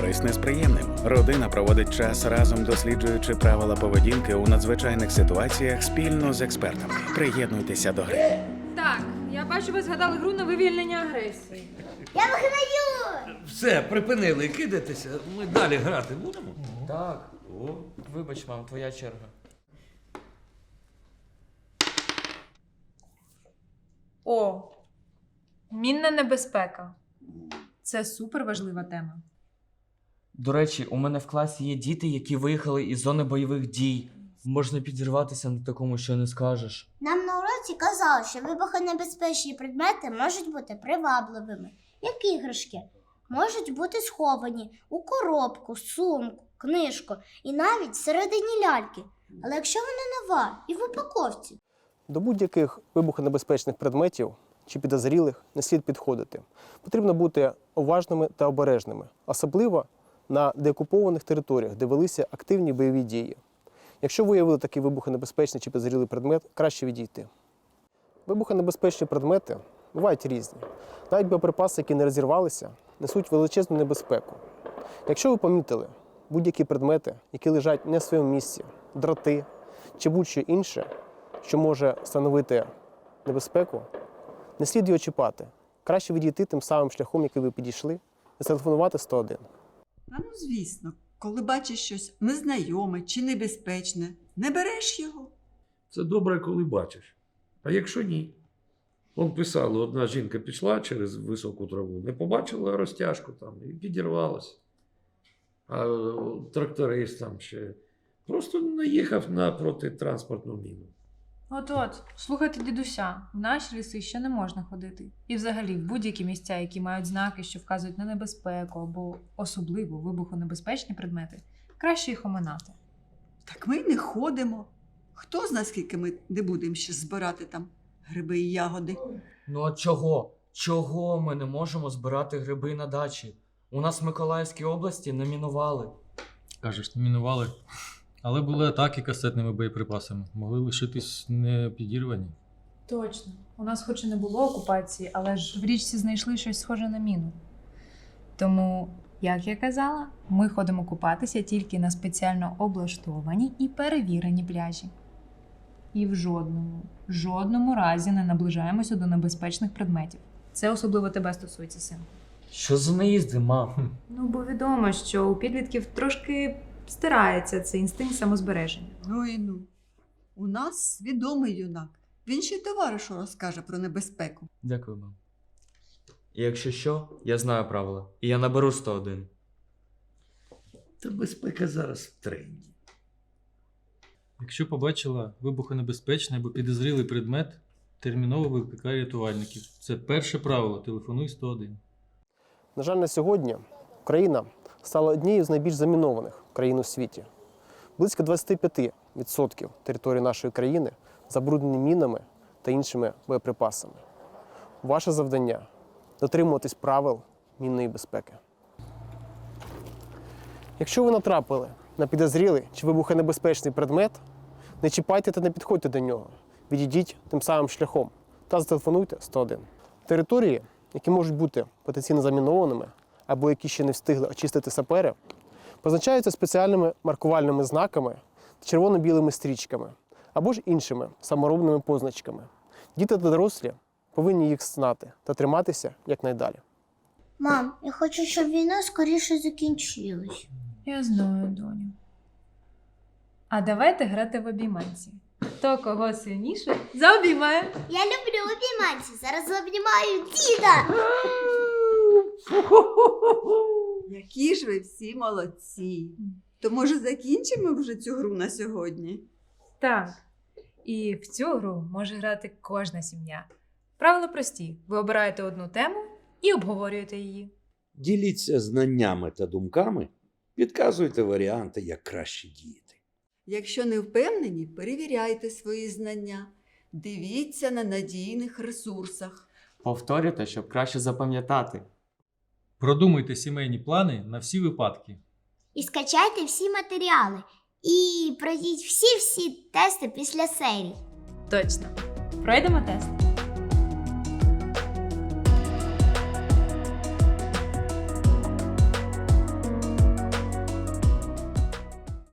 Корисне з приємним. Родина проводить час разом, досліджуючи правила поведінки у надзвичайних ситуаціях спільно з експертами. Приєднуйтеся до гри. Так, я бачу, ви згадали гру на вивільнення агресії. Я виграю! Все, припинили кидатися. Ми далі грати будемо? Так. Вибач, мам, твоя черга. О, мінна небезпека. Це суперважлива тема. До речі, у мене в класі є діти, які виїхали із зони бойових дій. Можна підірватися на такому, що не скажеш. Нам на уроці казали, що вибухонебезпечні предмети можуть бути привабливими, як іграшки. Можуть бути сховані у коробку, сумку, книжку і навіть всередині ляльки. Але якщо вона нова і в упаковці. До будь-яких вибухонебезпечних предметів чи підозрілих не слід підходити. Потрібно бути уважними та обережними, особливо на деокупованих територіях, де велися активні бойові дії. Якщо виявили такий вибухонебезпечний чи підозрілий предмет, краще відійти. Вибухонебезпечні предмети бувають різні. Навіть боєприпаси, які не розірвалися, несуть величезну небезпеку. Якщо ви помітили будь-які предмети, які лежать не в своєму місці, дроти чи будь-що інше, що може становити небезпеку, не слід його чіпати. Краще відійти тим самим шляхом, який ви підійшли, і зателефонувати 101. Ну, звісно, коли бачиш щось незнайоме чи небезпечне, не береш його. Це добре, коли бачиш. А якщо ні? Вон писали, одна жінка пішла через високу траву, не побачила розтяжку там і підірвалася. А тракторист там ще просто наїхав на протитранспортну міну. От-от, слухайте дідуся, в наші ліси ще не можна ходити. І взагалі в будь-які місця, які мають знаки, що вказують на небезпеку або особливо вибухонебезпечні предмети, краще їх оминати. Так ми й не ходимо. Хто зна, скільки ми не будемо ще збирати там гриби і ягоди. Ну от чого? Чого ми не можемо збирати гриби на дачі? У нас в Миколаївській області не мінували. Кажеш, не мінували. Але були атаки касетними боєприпасами. Могли лишитись не підірвані. Точно. У нас хоч і не було окупації, але ж в річці знайшли щось схоже на міну. Тому, як я казала, ми ходимо купатися тільки на спеціально облаштовані і перевірені пляжі. І в жодному разі не наближаємося до небезпечних предметів. Це особливо тебе стосується, син. Що за наїзди, мам? Ну, бо відомо, що у підлітків трошки стирається цей інстинкт самозбереження. Ну. У нас свідомий юнак. Він ще й товаришу розкаже про небезпеку. Дякую, мам. І якщо що, я знаю правила. І я наберу 101. Та безпека зараз в тренді. Якщо побачила вибухонебезпечний або підозрілий предмет, терміново викликай рятувальників. Це перше правило. Телефонуй 101. На жаль, на сьогодні Україна стала однією з найбільш замінованих країн у світі. Близько 25% території нашої країни забруднені мінами та іншими боєприпасами. Ваше завдання – дотримуватись правил мінної безпеки. Якщо ви натрапили на підозрілий чи вибухонебезпечний предмет, не чіпайте та не підходьте до нього. Відійдіть тим самим шляхом та зателефонуйте 101. Території, які можуть бути потенційно замінованими або які ще не встигли очистити сапери, позначаються спеціальними маркувальними знаками та червоно-білими стрічками або ж іншими саморобними позначками. Діти та дорослі повинні їх знати та триматися якнайдалі. Мам, я хочу, щоб війна скоріше закінчилась. Я знаю, доню. А давайте грати в обійманці. Хто кого сильніше заобіймає. Я люблю обійманці. Зараз обнімаю діда. Які ж ви всі молодці. То, може, закінчимо вже цю гру на сьогодні? Так. І в цю гру може грати кожна сім'я. Правила прості. Ви обираєте одну тему і обговорюєте її. Діліться знаннями та думками, підказуйте варіанти, як краще діяти. Якщо не впевнені, перевіряйте свої знання. Дивіться на надійних ресурсах. Повторюйте, щоб краще запам'ятати. Продумуйте сімейні плани на всі випадки. І скачайте всі матеріали. І пройдіть всі тести після серії. Точно. Пройдемо тест.